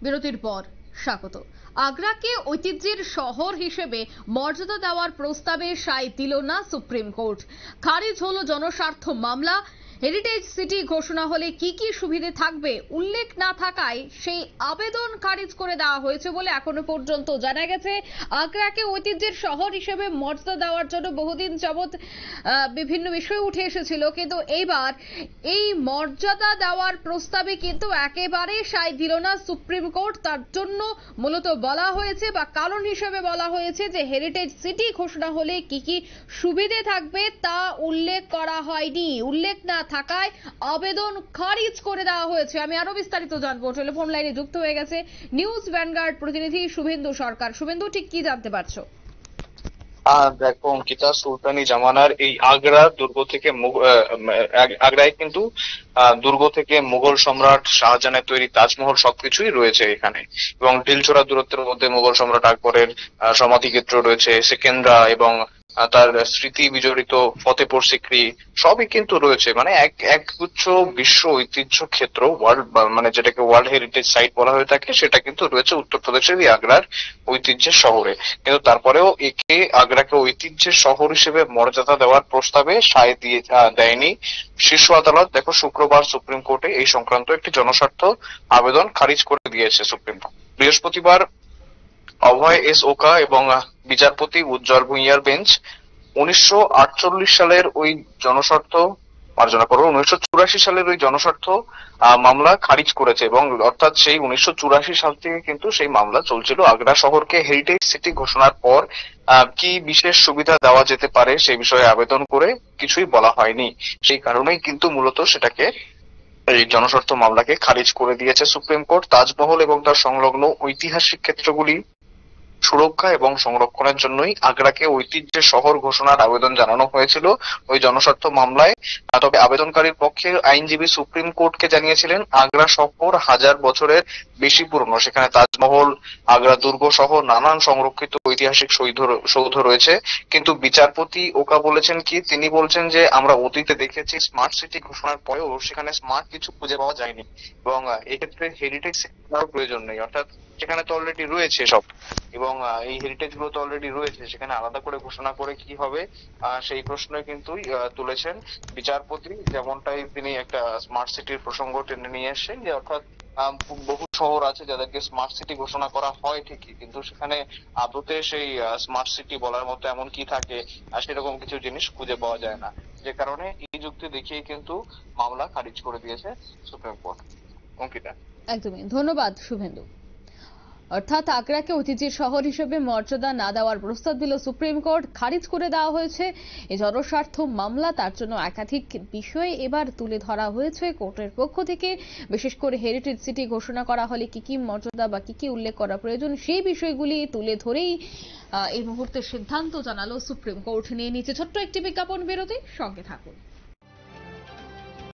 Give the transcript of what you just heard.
বিরতির পর স্বাগত। আগ্রাকে ঐতিহ্যের শহর হিসেবে মর্যাদা দেওয়ার প্রস্তাবে সায় দিল না সুপ্রিম কোর্ট। খারিজ হলো জনস্বার্থ মামলা। হেরিটেজ সিটি ঘোষণা হলে কি কি সুবিধে থাকবে উল্লেখ না থাকায় সেই আবেদন খারিজ করে দেওয়া হয়েছে বলে এখনো পর্যন্ত জানা গেছে। আগ্রাকে ঐতিহ্যের শহর হিসেবে মর্যাদা দেওয়ার জন্য বহুদিন যাবৎ বিভিন্ন বিষয় উঠে এসেছিল, কিন্তু এইবার এই মর্যাদা দেওয়ার প্রস্তাবে কিন্তু একেবারে সায় দিল না সুপ্রিম কোর্ট। তার জন্য মূলত বলা হয়েছে বা কারণ হিসেবে বলা হয়েছে যে হেরিটেজ সিটি ঘোষণা হলে কি কি সুবিধে থাকবে তা উল্লেখ করা হয়নি। উল্লেখ না থাকায় আবেদন খারিজ করে দেওয়া হয়েছে। আমি আরো বিস্তারিত জানবো। টেলিফোন লাইনে যুক্ত হয়ে গেছে নিউজ ভ্যানগার্ড প্রতিনিধি শুভেন্দু সরকার। শুভেন্দু, ঠিক কি জানতে পারছো? দেখো অঙ্কিতা, সুলতানি জামানার এই আগ্রা দুর্গ থেকে আগ্রায় কিন্তু দুর্গ থেকে মুঘল সম্রাট শাহজাহানের তৈরি তাজমহল সবকিছুই রয়েছে এখানে, এবং ঢিলছোড়া দূরত্বের মধ্যে মুঘল সম্রাট আকবরের সমাধিক্ষেত্র রয়েছে, সেকেন্দ্রা এবং তার স্মৃতি বিজড়িত ফতেপুর সিক্রি সবই কিন্তু রয়েছে। মানে একগুচ্ছ বিশ্ব ঐতিহ্য ক্ষেত্র, ওয়ার্ল্ড মানে যেটাকে ওয়ার্ল্ড হেরিটেজ সাইট বলা হয়ে থাকে, সেটা কিন্তু রয়েছে উত্তরপ্রদেশের এই আগ্রার ঐতিহ্যের শহরে। কিন্তু তারপরেও একে আগ্রাকে ঐতিহ্যের শহর হিসেবে মর্যাদা দেওয়ার প্রস্তাবে সায় দেয়নি শীর্ষ আদালত। দেখো, শুক্রবার সুপ্রিম কোর্টে এই সংক্রান্ত একটি জনস্বার্থ আবেদন খারিজ করে দিয়েছে সুপ্রিম কোর্ট। বৃহস্পতিবার অভয় এস ওকা এবং বিচারপতি উজ্জ্বল ভুঁইয়ার বেঞ্চ 1948 সালের ওই জনস্বার্থ মার্জনা করো 1984 সালের ওই জনস্বার্থ মামলা খারিজ করেছে, এবং অর্থাৎ সেই 1984 সাল থেকে কিন্তু সেই মামলা চলছিল। আগ্রা শহরকে হেরিটেজ সিটি ঘোষণার পর কি বিশেষ সুবিধা দেওয়া যেতে পারে সেই বিষয়ে আবেদন করে কিছুই বলা হয়নি। সেই কারণেই কিন্তু মূলত সেটাকে এই জনস্বার্থ মামলাকে খারিজ করে দিয়েছে সুপ্রিম কোর্ট। তাজমহল এবং তার সংলগ্ন ঐতিহাসিক ক্ষেত্রগুলি সুরক্ষা এবং সংরক্ষণের জন্যই আগ্রাকে ঐতিহ্যের শহর ঘোষণার আবেদন জানানো হয়েছিল ওই জনস্বার্থ মামলায়। তবে আবেদনকারীর পক্ষে আইনজীবী সুপ্রিম কোর্টকে জানিয়েছিলেন আগ্রা শহর হাজার বছরের বেশি পুরনো, সেখানে তাজমহল, আগ্রা দুর্গ সহ নানান সংরক্ষিত ঐতিহাসিক সৌধ রয়েছে। কিন্তু বিচারপতি ওকা বলেছেন কি, তিনি বলছেন যে আমরা অতীতে দেখেছি স্মার্ট সিটি ঘোষণার পরেও সেখানে স্মার্ট কিছু খুঁজে পাওয়া যায়নি, এবং এক্ষেত্রে হেরিটেজ সিটির প্রয়োজন নেই। অর্থাৎ সেখানে তো অলরেডি রয়েছে সব, এবং এই হেরিটেজ গুলো তো অলরেডি রয়েছে, সেখানে আলাদা করে ঘোষণা করে কি হবে সেই প্রশ্ন কিন্তু তুলেছেন বিচারপতি। যেমনটাই তিনি একটা স্মার্ট সিটির প্রসঙ্গ টেনে নিয়ে এসেছেন, যে অর্থাৎ বহু শহর আছে যাদেরকে স্মার্ট সিটি ঘোষণা করা হয় ঠিকই, কিন্তু সেখানে আদতে সেই স্মার্ট সিটি বলার মতো এমন কি থাকে আর সেরকম কিছু জিনিস খুঁজে পাওয়া যায় না। যে কারণে এই যুক্তি দেখিয়ে কিন্তু মামলা খারিজ করে দিয়েছে সুপ্রিম কোর্ট। অঙ্কিতা, একদমই ধন্যবাদ শুভেন্দু। অর্থাৎ আগ্রাকে ঐতিহ্যের শহর হিসেবে মর্যাদা না দেওয়ার প্রস্তাব দিল সুপ্রিম কোর্ট, খারিজ করে দেওয়া হয়েছে এই জনস্বার্থ মামলা। তার জন্য একাধিক বিষয় এবার তুলে ধরা হয়েছে কোর্টের পক্ষ থেকে। বিশেষ করে হেরিটেজ সিটি ঘোষণা করা হলে কি কি মর্যাদা বা কি কি উল্লেখ করা প্রয়োজন সেই বিষয়গুলি তুলে ধরেই এই মুহূর্তে সিদ্ধান্ত জানালো সুপ্রিম কোর্ট। নিয়ে নিচে ছোট্ট একটি বিজ্ঞাপন বিরতি, সঙ্গে থাকুন।